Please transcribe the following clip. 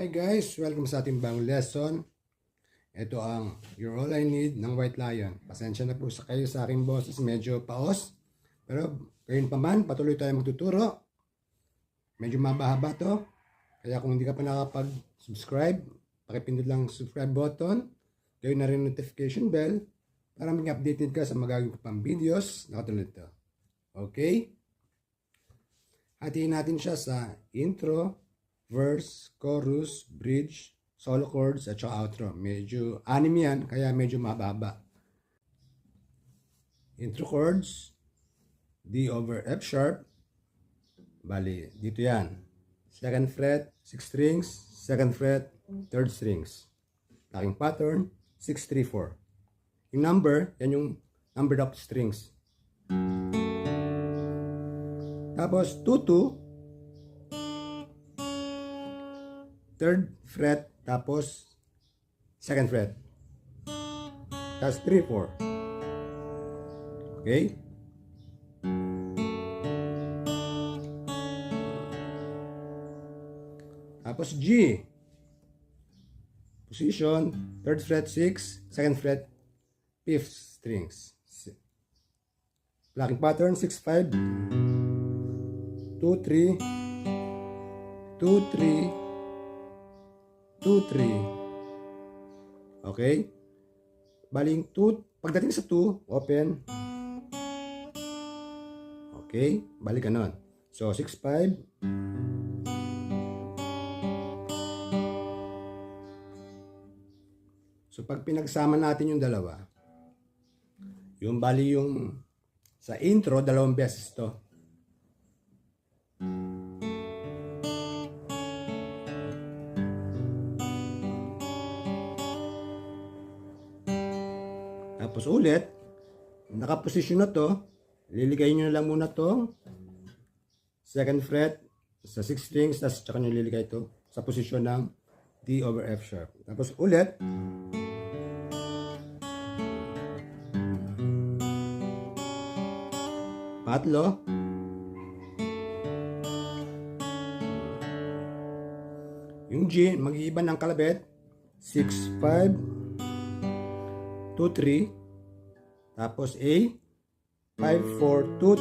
Hi guys! Welcome sa ating bagong lesson. Ito ang You're All I Need ng White Lion. Pasensya na po sa kayo sa aking boses, medyo paos. Pero gayon pa man, patuloy tayo magtuturo. Medyo mabahaba to. Kaya kung hindi ka pa nakapag-subscribe, pakipindot lang subscribe button. Gayon na rin notification bell para maging updated ka sa magagawin ko pang videos na katulad ito. Okay? Hatiin natin siya sa intro, verse, chorus, bridge, solo chords, at saka outro. Medyo anim yan, kaya medyo mababa. Intro chords, D over F sharp. Bali, dito yan. 2nd fret, 6 strings, 2nd fret, 3rd strings. Locking pattern, 6, 3, 4. Yung number, yan yung numbered octave strings. Tapos, 2, 2. 3rd fret, tapos 2nd fret. Tapos 3, 4. Okay? Tapos G. Position, 3rd fret 6, 2nd fret 5th strings. Locking pattern, 6, 5. 2, 3. 2, 3. 2, 3. Okay? Baling 2, pagdating sa 2, open. Okay? Balik ganon. So, 6, 5. So, pag pinagsama natin yung dalawa, yung bali yung sa intro, 2 beses to. Tapos ulit, nakaposisyon na to, liligay nyo na lang muna to 2nd fret sa 6 strings, tapos tsaka nyo liligay to sa posisyon ng D over F sharp. Tapos ulit, patlo, yung G, mag-iiba ng kalabit, 6, 5, 2, 3, tapos A, 5, 4, 2,